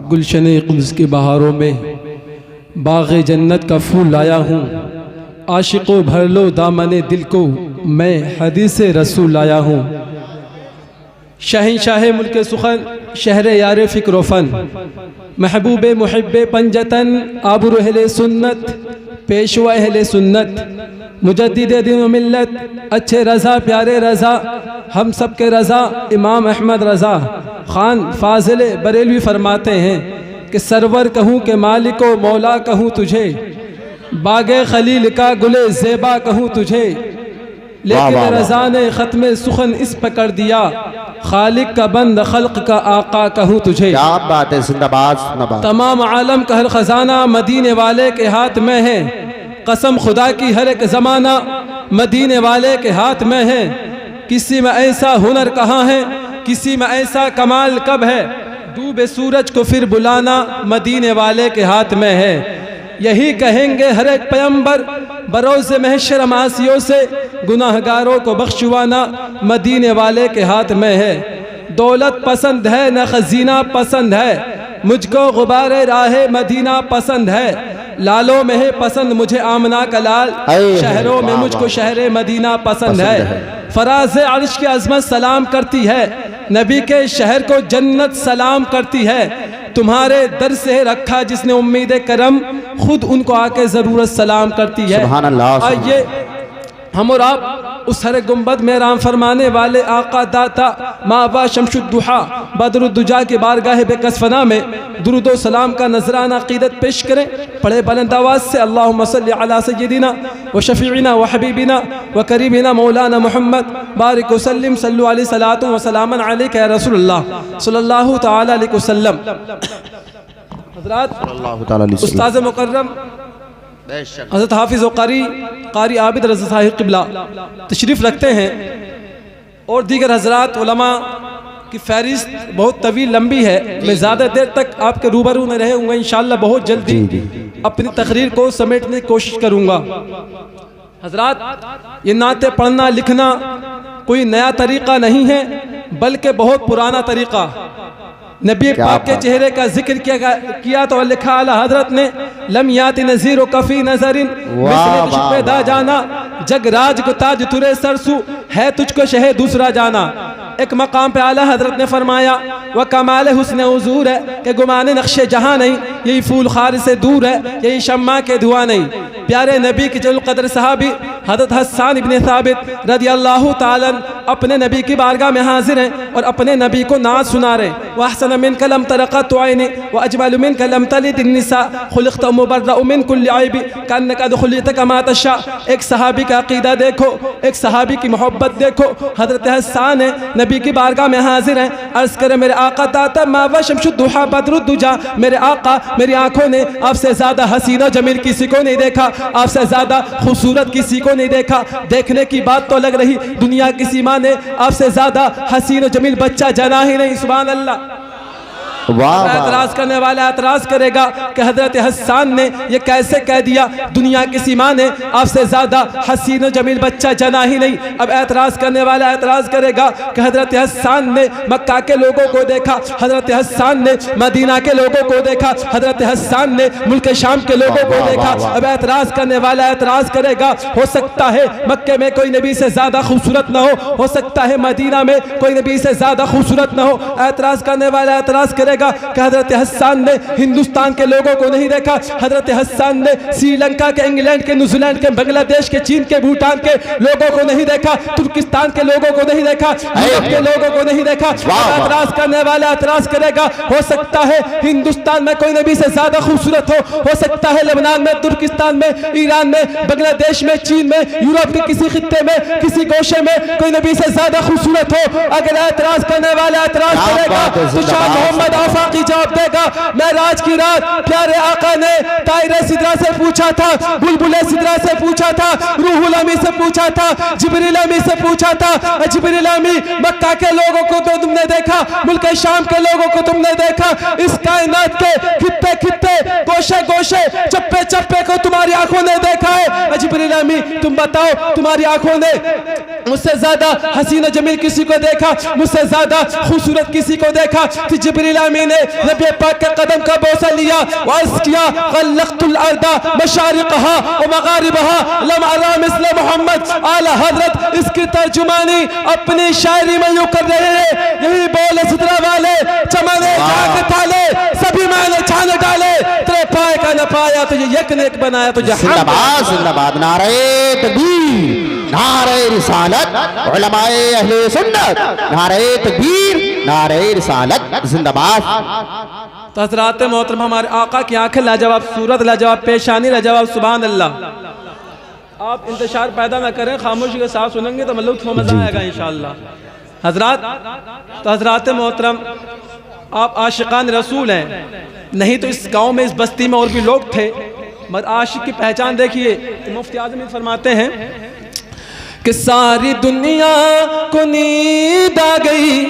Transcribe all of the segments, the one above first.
गुलशन Quds के बहारों में बाग़ जन्नत का फूल लाया हूँ। आशिक़ो भर लो दामने दिल को, मैं हदीस रसूल लाया हूँ। शहंशाह मुल्क सुखन, शहर यार फ़िक्र फ़न, महबूब मुहिब पंजतन, आबुर अहले सुन्नत, पेशवा अहले सुन्नत, मुजद्दिद दीन व मिल्लत, अच्छे रज़ा प्यारे रज़ा, हम सब के रज़ा इमाम अहमद रज़ा ख़ान फ़ाज़िल बरेलवी फरमाते हैं कि सरवर कहूँ के मालिको मौला कहूँ तुझे, बागे खलील का गुले ज़ेबा कहूँ तुझे, लेकिन रज़ा ने ख़त्म सुखन इस पर कर दिया, खालिक का बंद खल्क का आका कहूँ तुझे। क्या बात है, जिंदाबाद जिंदाबाद। तमाम आलम का हर खजाना मदीने वाले के हाथ में है, कसम खुदा की हर एक ज़माना मदीने वाले के हाथ में है। किसी में ऐसा हुनर कहाँ है, किसी में ऐसा कमाल कब है, डूबे सूरज को फिर बुलाना मदीने वाले के हाथ में है। यही कहेंगे हर एक पैगंबर बरोज़ महशर मासियों से, गुनाहगारों को बख्शवाना मदीने वाले के हाथ में है। दौलत पसंद है न खजीना पसंद है, मुझको गुबारे राहे मदीना पसंद है। लालों में है पसंद मुझे आमना का लाल, शहरों में मुझको शहर मदीना पसंद है। फराज अर्श की अज़मत सलाम करती है, नबी के शहर को जन्नत सलाम करती है। तुम्हारे दर से रखा जिसने उम्मीद करम, खुद उनको आके ज़रूरत सलाम करती है। आइए हम और आप उस हर गुंबद में राम फरमाने वाले आका दाता माबा शमशुद्दुहा बदरुद्दुजा के बारगाह बेकसफना में दुरूद व सलाम का नजराना अक़ीदत पेश करें। पढ़े बुलंद आवाज़ से अल्लाहुम्मा सल्लि अला सय्यदिना व शफ़ीइना व हबीबिना व करीबिना मौलाना मुहम्मद बारिक वसल्लिम सल्लु अलैहि सलातु व सलामन अलैका या रसूलल्लाह सल्लल्लाहु तआला अलैहि वसल्लम। हज़रात उस्ताद मुकर्रम हज़रत हाफिज़ व कारी आबिद रज़ा साहिब क़िबला तशरीफ़ रखते हैं, और दीगर हज़रात उलमा की फ़हरिस्त बहुत तवील लंबी है। मैं ज़्यादा देर तक आपके रूबरू में रहे हूँगा, इंशाअल्लाह बहुत जल्दी अपनी तकरीर को समेटने की कोशिश करूँगा। हज़रात ये नाते पढ़ना लिखना कोई नया तरीक़ा नहीं है, बल्कि बहुत पुराना तरीक़ा। नबी पाक के चेहरे का जिक्र किया तो लिखा आला हजरत ने, लम याति नज़ीर कफ़ी नज़रिन पैदा जाना, जग राज को ताज तुरे सरसू है तुझको शहे दूसरा जाना। एक मकाम पे आला हजरत ने फरमाया वह कमाल हुस्न हुजूर है कि गुमाने नक्शे जहाँ नहीं, यही फूल खार से दूर है, यही शम्मा के धुआं नहीं। प्यारे नबी के जल कदर सहाबी हज़रत हस्सान इब्ने साबित रज़ी अल्लाहु ताला अपने नबी की बारगाह में हाजिर हैं और अपने नबी को नाज सुना रहे। वह अहसन मिनका लम तरक़त ऐनी व अजमल मिनका लम तलिद निसा खुलिक़्त मुबर्रअ मिन कुल्लि ऐब कअन्नका खुलिक़्त कमा तशा। एक सहाबी का अक़ीदा देखो, एक सहाबी की मोहब्बत देखो। हज़रत हस्सान है, नबी की बारगाह में हाजिर हैं, अर्ज़ करे मेरे आका दाता मावा शमशुद्दुहा बदरुद्दुजा, मेरे आका मेरी आंखों ने आपसे ज़्यादा हसीन और जमील किसी को नहीं देखा, आपसे ज़्यादा खूबसूरत किसी को नहीं देखा। देखने की बात तो लग रही, दुनिया किसी माँ ने आपसे ज़्यादा हसीन और जमील बच्चा जना ही नहीं। सुभान अल्लाह। एतराज़ करने वाला एतराज़ करेगा कि हज़रत हस्सान ने ये कैसे कह दिया, दुनिया किसी माँ ने आपसे ज़्यादा हसीन और जमील बच्चा जना ही नहीं। अब एतराज़ करने वाला एतराज़ करेगा कि हज़रत हस्सान ने मक्का के लोगों को देखा, हज़रत हस्सान ने मदीना के लोगों को देखा, हज़रत हस्सान ने मुल्क शाम के लोगों को देखा। अब एतराज़ करने वाला एतराज़ करेगा, हो सकता है मक्के में कोई नबी से ज़्यादा खूबसूरत ना हो सकता है मदीना में कोई नबी से ज़्यादा खूबसूरत ना हो। एतराज़ करने वाला एतराज़ करेगा कि हज़रत हस्सान ने हिंदुस्तान के लोगों को नहीं देखा, हज़रत हस्सान ने श्रीलंका के, इंग्लैंड के, न्यूजीलैंड के, बांग्लादेश के, चीन के, भूटान के लोगों को नहीं देखा, तुर्किस्तान के लोगों को नहीं देखा, यूरोप के लोगों को नहीं देखा। एतराज़ करने वाला एतराज़ करेगा, हो सकता है हिंदुस्तान में कोई नबी से ज़्यादा खूबसूरत हो सकता है लबनान में, तुर्किस्तान में, ईरान में, बांग्लादेश में, चीन में, यूरोप के किसी खित्ते में, किसी गोशे में कोई नबी से ज़्यादा खूबसूरत हो। अगर एतराज़ करने वाला एतराज़ करेगा तो शाह मोहम्मद आफाकी जवाब देगा, मेराज की रात प्यारे आका ने तायरे सिदरा से पूछा था, बुलबुले सिदरा से पूछा था, रूहुल अमी से पूछा था, जिब्रील अमी से पूछा था, जिब्रील अमी मक्का के लोगों को तो तुमने देखा, मुल्क शाम के लोगों को तुमने देखा, इस कायनात के खित्ते खित्ते, गोशे गोशे, चप्पे चप्पे को तुम्हारी आंखों ने देखा है। जिब्रील अमी तुम बताओ तुम्हारी आंखों ने मुझसे ज्यादा हसीन जमील किसी को देखा, मुझसे ज्यादा खूबसूरत किसी को देखा। कि जिब्रील अमीन ने नबी पाक के कदम का बोसा लिया, वास किया ग़ल्लक़तुल अर्दा मशारिक़हा व मग़ारिबहा लम अरा मिस्ल मोहम्मद। आला हज़रत इसकी तर्जुमानी अपनी शायरी में यूं कर रहे हैं, यही बोले सिदरा वाले चमने जाग थाले, सभी मैंने छाने डाले, तेरे पाए का न पाया तुझे यक ने एक बनाया तुझे। जिंदाबाद जिंदाबाद, नारे तकबीर, नारे रिसालत, उलमाए अहले सुन्नत, नारे तकबीर, नारे रिसालत, जिंदाबाद। तो हज़रात मोहतरम, हमारे आका की आंखें लाजवाब, सूरत लाजवाब, पेशानी लाजवाब, सुभान अल्लाह। आप इंतशार पैदा ना करें, खामोशी के साथ सुनेंगे तो मतलब थोड़ा मजा आएगा इंशाअल्लाह। हजरात, तो हजरात मोहतरम, आप आशिकान रसूल हैं, नहीं तो इस गांव में, इस बस्ती में और भी लोग थे, मगर आशिक की पहचान देखिए। तो मुफ्ती आज़म फरमाते हैं कि सारी दुनिया को नींद आ गई,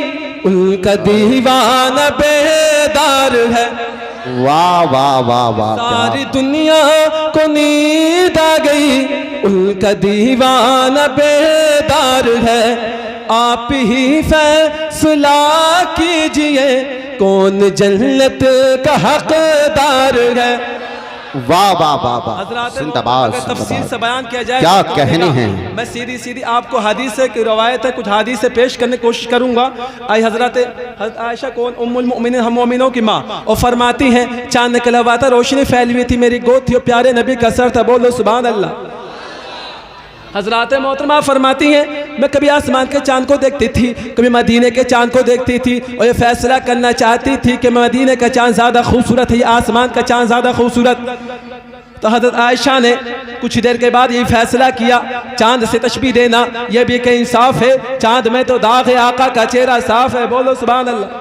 उनका दीवाना बेदार है। वाह वाह वाह वाह, सारी दुनिया को नींद आ गई, उनका दीवाना बेदार है। आप ही फैसला कीजिए कौन जन्नत का हकदार है। वाह वाह वाह वाह, जिंदाबाद। तफसील से बयान किया जाए क्या कहने हैं। मैं सीधी सीधी आपको हदीस से रवायत है, कुछ हदीस से पेश करने की कोशिश करूंगा। आई हजरत आयशा कौन, उम्मुल मोमिनीन, हम मोमिनों की माँ, और फरमाती हैं चांद निकला हुआ था, रोशनी फैली हुई थी, मेरी गोद थी और प्यारे नबी का सर था। बोलो सुभान अल्लाह। हजरात मोहतरमा फरमाती हैं मैं कभी आसमान के चांद को देखती थी, कभी मदीने के चांद को देखती थी, और ये फैसला करना चाहती थी कि मदीने का चांद ज़्यादा खूबसूरत है या आसमान का चांद ज़्यादा खूबसूरत। तो हज़रत आयशा ने कुछ देर के बाद ये फैसला किया, चांद से तशबीह देना यह भी कि इंसाफ है, चांद में तो दाग है, आका का चेहरा साफ है। बोलो सुभान अल्लाह।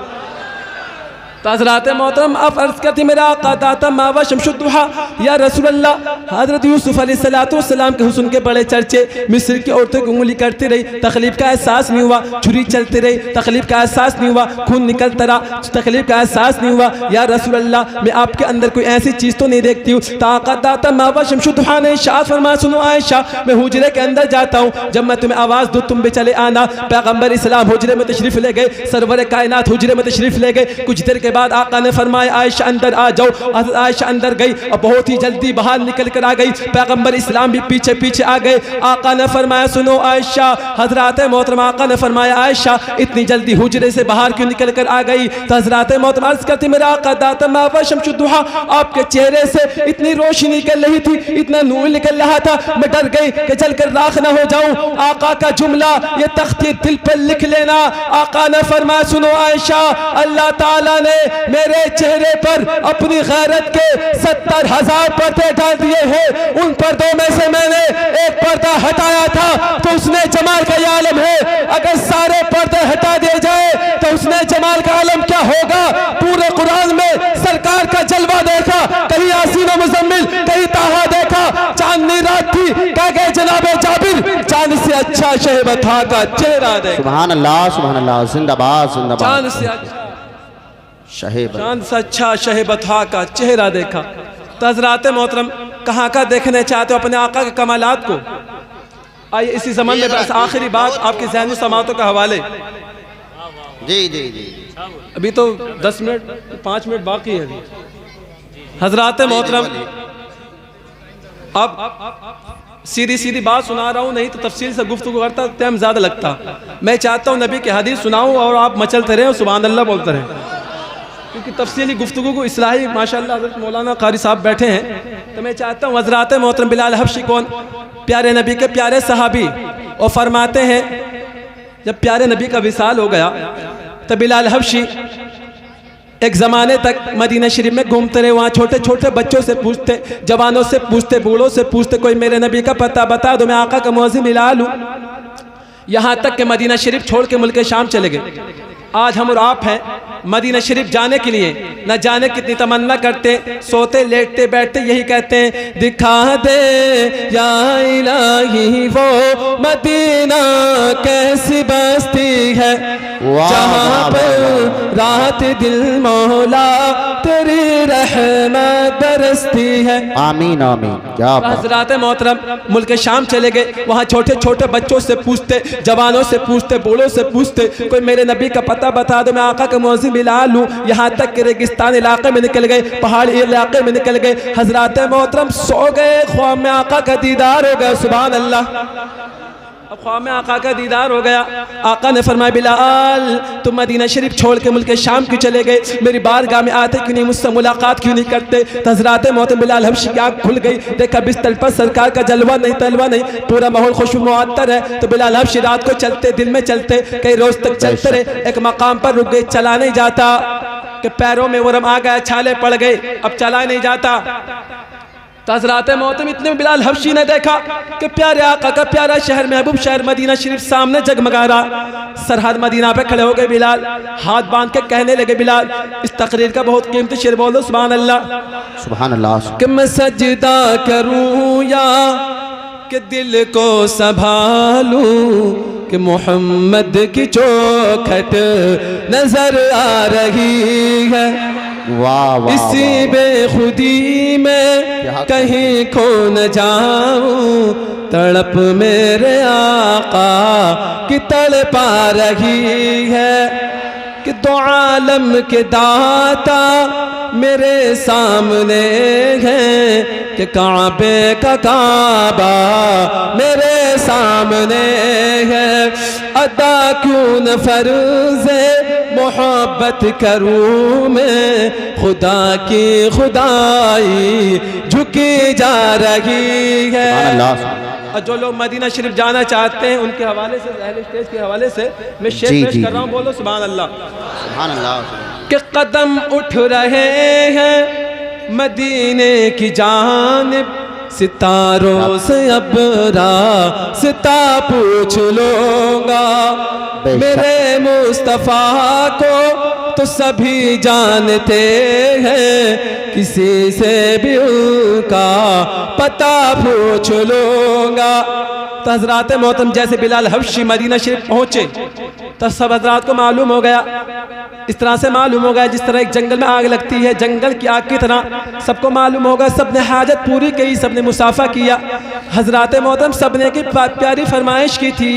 तो हज़रात मोहतरम, आप अर्ज़ करती मेरा आका दाता मावा शमशुद्दुहा या रसूल अल्लाह। हज़रत यूसुफ अलैहिस्सलाम के हुस्न के बड़े चर्चे, मिस्र की औरतों की उंगली करती रही, तकलीफ का एहसास नहीं हुआ, छुरी चलती रही, तकलीफ का एहसास नहीं हुआ, खून निकलता रहा, तकलीफ का एहसास नहीं हुआ। या रसूल अल्लाह, मैं आपके अंदर कोई ऐसी चीज़ तो नहीं देखती हूँ। ताका दाता मावा शमशुद्दुहा ने इरशाद फरमाया, सुनो आयशा, मैं हुजरे के अंदर जाता हूँ, जब मैं तुम्हें आवाज़ दूँ तुम भी चले आना। पैगम्बर इस्लाम हुजरे में तशरीफ़ ले गए, सरवर कायनात हुजरे में तशरीफ़ ले गए। कुछ देर के बाद आका ने फरमाया आयशा अंदर आ जाओ। आयशा अंदर गई और बहुत ही जल्दी बाहर निकल कर आ गई। पैगंबर इस्लाम भी पीछे पीछे आ गए। आका ने फरमाया सुनो आयशा, हजरात मोहतरमा आका ने फरमाया आयशा इतनी जल्दी हुजरे से बाहर क्यों निकल कर आ गई। तो हजरात मोहतरमा अर्ज़ करती मेरा आका दाता मावा शमशुद्दुहा, आपके चेहरे से इतनी रोशनी निकल रही थी, इतना नूर निकल रहा था, मैं डर गई कि जल कर राख ना हो जाऊं। आका का जुमला ये तख्ती दिल पर लिख लेना। आका ने फरमाया सुनो आयशा, अल्लाह ताला ने मेरे चेहरे पर अपनी गैरत के 70,000 पर्दे डाल दिए हैं। उन पर्दों में से मैंने एक पर्दा हटाया था तो उसने जमाल का ये आलम है। अगर सारे पर्दे हटा दिए जाए तो उसने जमाल का आलम क्या होगा। पूरे कुरान में सरकार का जलवा देखा, कहीं यासीन और मुज़म्मिल, कहीं ताहा देखा। चांदनी रात थी, कह गए जनाबे जाबिर, चांद से अच्छा शहबथा का चेहरा देखा। सुभान अल्लाह सुभान अल्लाह, जिंदाबाद जिंदाबाद। चांद से चांद से अच्छा शहबथा का चेहरा देखा। तो हज़रात मोहतरम कहाँ का देखने चाहते हो अपने आका के कमालात को। आइए इसी ज़मान में बस आखिरी बात आपकी ज़हनी समातों का हवाले। जी जी जी, अभी तो 10 मिनट 5 मिनट बाकी है। हज़रात मोहतरम अब सीधी सीधी बात सुना रहा हूँ, नहीं तो तफसील से गुफ्तगू करता टाइम ज़्यादा लगता। मैं चाहता हूँ नबी की हदीस सुनाऊँ और आप मचलते रहें और सुभान अल्लाह बोलते रहें, क्योंकि तफसीली गुफ्तगू को इस्लाही माशाअल्लाह हज़रत मौलाना कारी साहब बैठे हैं। तो मैं चाहता हूँ हज़रात मोहतरम बिलाल हबशी कौन, प्यारे नबी के प्यारे सहाबी, और फरमाते हैं जब प्यारे नबी का विसाल हो गया तो बिलाल हबशी एक ज़माने तक मदीना शरीफ में घूमते रहे। वहाँ छोटे छोटे बच्चों से पूछते, जवानों से पूछते, बूढ़ों से पूछते, कोई मेरे नबी का पता बता दो, मैं आका का मुअज़्ज़िन बिलाल हूँ। यहाँ तक कि मदीना शरीफ छोड़ के मुल्क शाम चले गए। आज हम और आप हैं मदीना शरीफ जाने के लिए, न जाने कितनी तमन्ना करते, सोते लेटते बैठते यही कहते हैं दिखा दे या इलाही वो मदीना कैसी बस्ती है जहाँ पर रात दिल मौला तेरी रहमत बरसती है। आमीन आमीन। क्या बात। हजरात मोहतरम मुल्क शाम चले गए। वहाँ छोटे छोटे बच्चों से पूछते, जवानों से पूछते, बूढ़ों से पूछते, कोई मेरे नबी का पता बता दो, मैं आका का मुअज़्ज़िन बिलाल हूँ। यहाँ तक कि रेगिस्तान इलाके में निकल गए, पहाड़ी इलाके में निकल गए। हजरात मोहतरम सो गए, ख्वाब में आका का दीदार हो गया। सुभान अल्लाह। अब ख्वाब में आका का दीदार हो गया। आका ने फरमाया बिलाल तुम मदीना शरीफ छोड़ के मुल्क शाम क्यों चले गए, मेरी बारगाह में आते क्यों नहीं, मुझसे मुलाकात क्यों नहीं करते। हज़रात मोहतरम बिलाल हबशी की आँख खुल गई, देखा बिस्तर पर सरकार का जलवा नहीं तलवा नहीं, पूरा माहौल खुशबू मुअत्तर है। तो बिलाल हबशी रात को चलते, दिन में चलते, कई रोज तक चलते रहे। एक मकाम पर रुक गए, चला नहीं जाता कि पैरों में वरम आ गया, छाले पड़ गए, अब चला नहीं जाता। तो हज़रात मोहतरम इतने में बिलाल हबशी ने देखा कि प्यारे आका का प्यारा शहर महबूब शहर मदीना शरीफ सामने जगमगा रहा। सरहद मदीना पे खड़े हो गए बिलाल, हाथ बांध के कहने लगे बिलाल इस तकरीर का बहुत कीमती शेर बोलो सुभान अल्लाह। सुभान अल्लाह। कि मैं सजदा करूं या कि दिल को संभालूं, कि मोहम्मद की चौखट नजर आ रही है। वाह वाह। इसी बेखुदी में कहीं खो न जाऊं, तड़प मेरे आका की तड़पा रही है। कि दो आलम के दाता मेरे सामने हैं, कि काबे का काबा मेरे सामने है। अदा क्यों न फर्ज़े मोहब्बत करूं मैं, खुदा की खुदाई झुकी जा रही है। और जो लोग मदीना शरीफ जाना चाहते हैं उनके हवाले से, अहले स्टेज के हवाले से मैं शेर पेश कर रहा हूँ, बोलो सुभान अल्लाह। सुभान अल्लाह। कि कदम उठ रहे हैं मदीने की जानिब, सितारों से अब रास्ता पूछ लूंगा। मेरे मुस्तफ़ा को तो सभी जानते हैं, किसी से भी उनका पता पूछ लूंगा। तो हज़रात मोहतरम जैसे बिलाल हबशी मदीना शरीफ पहुँचे तो सब हज़रात को मालूम हो गया, इस तरह से मालूम हो गया जिस तरह एक जंगल में आग लगती है, जंगल की आग की तरह सबको मालूम होगा। सब ने हाजत पूरी की, सब ने मुसाफा किया। हज़रात मोहतरम सब ने की प्यारी फरमाइश की थी,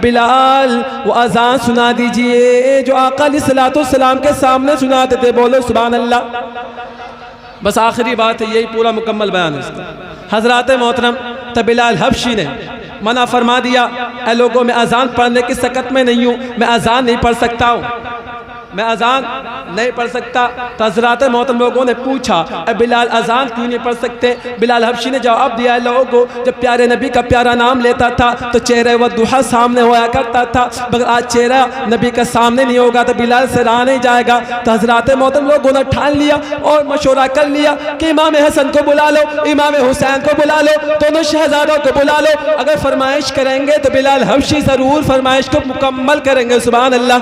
बिलाल वो अज़ान सुना दीजिए जो आका अलैहिस्सलाम के सामने सुनाते थे, बोलो सुभान अल्लाह। बस आखिरी बात है, यही पूरा मुकम्मल बयान है इसका। हज़रात मोहतरम तब बिलाल हबशी ने मना फरमा दिया, ऐ लोगों मैं अजान पढ़ने की सकत में नहीं हूँ, मैं अजान नहीं पढ़ सकता हूँ, मैं अजान नहीं पढ़ सकता। तो हज़रात मोहतरम लोगों ने पूछा अब बिलाल अजान क्यों नहीं पढ़ सकते। बिलाल हबशी ने जवाब दिया, लोगों को जब प्यारे नबी का प्यारा नाम लेता था तो चेहरे व दुहा सामने होया करता था, मगर आज चेहरा नबी का सामने नहीं होगा तो बिलाल से रहा नहीं जाएगा। तो हज़रात मोहतरम लोगों ने ठान लिया और मशवरा कर लिया कि इमाम हसन को बुला लो, इमाम हुसैन को बुला लो, दोनों शहजादों को बुला लो, अगर फरमाइश करेंगे तो बिलाल हबशी ज़रूर फरमाइश को मुकम्मल करेंगे। सुभान अल्लाह।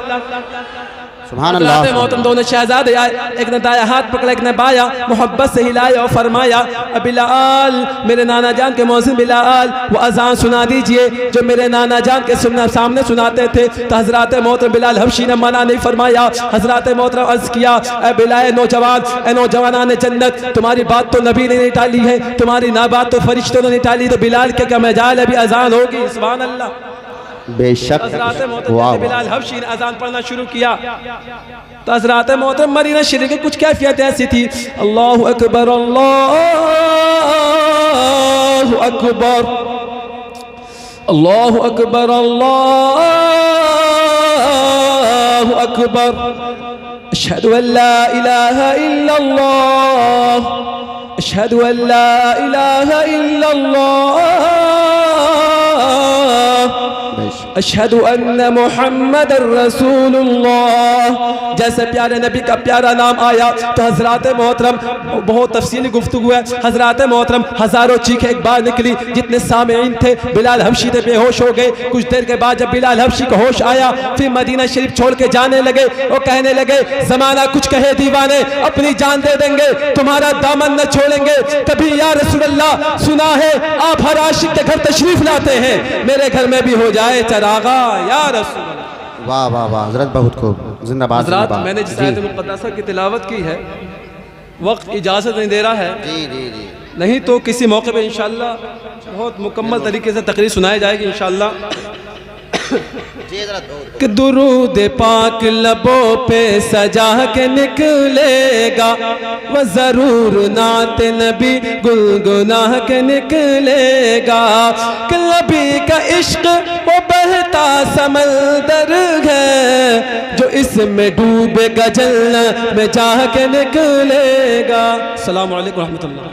सुभान अल्लाह। मोहतरम दोनों शहजादे आए, एक ने दाया हाथ पकड़ा, एक ने बाया, मोहब्बत से हिलाया और फरमाया बिलाल मेरे नाना जान के मौज़िन बिलाल वो अजान सुना दीजिए जो मेरे नाना जान के सामने सुनाते थे। तो हज़रात मोहतरम बिलाल हबशी ने मना नहीं फरमाया। हज़रात मोहतरम अर्ज़ किया, ए बिलाल नौजवान जन्नत, तुम्हारी बात तो नबी ने नहीं टाली है, तुम्हारी ना बात तो फरिश्तों ने नहीं टाली, तो बिलाल के क्या मजाल अभी अजान होगी। सुभान अल्लाह। बेशक। बिलाल हबशी ने अजान पढ़ना शुरू किया तो हज़रात मोहतरम मदीना शरीफ की कुछ कैफियत ऐसी थी, अल्लाहु अकबर अल्लाहु अकबर अल्लाहु अकबर अल्लाहु अकबर, अशहदु अल्ला इलाहा इल्लल्लाह, अशहदु अल्ला इलाहा इल्लल्लाह, अशहदु अन्न मुहम्मद रसूलुल्लाह। जैसे प्यारे नबी का प्यारा नाम आया तो हज़रात मोहतरम बहुत तफसीली गुफ्तगू है। हज़रात मोहतरम हज़ारों चीखें एक बार निकली, जितने सामेईन थे बिलाल हबशी थे बेहोश हो गए। कुछ देर के बाद जब बिलाल हबशी को होश आया फिर मदीना शरीफ छोड़ के जाने लगे। वो कहने लगे ज़माना कुछ कहे दीवाने, अपनी जान दे देंगे, तुम्हारा दामन न छोड़ेंगे कभी या रसूलल्लाह। सुना है आप हर आशिक के घर तशरीफ लाते हैं, मेरे घर में भी हो जाए चरागा या रसूल। वाह वाह वाह हजरत बहुत खूब जिंदाबाद हजरात जिंदाबाद। मैंने जिस जी आयत मुक़द्दसा की तिलावत की है वक्त इजाज़त नहीं दे रहा है, जी जी जी नहीं तो किसी मौके पे इंशाअल्लाह बहुत मुकम्मल तरीके से तकरीर सुनाई जाएगी इंशाअल्लाह। जी हजरत बहुत कि दुरूद पाक लबों पे सजा के निकलेगा वह जरूर नात नबी गुनगुना के निकलेगा। कि नबी का इश्क वो बहता समंदर है जो इसमें डूबेगा जन्नत में जाके निकलेगा। अस्सलामु अलैकुम रहमतुल्लाह।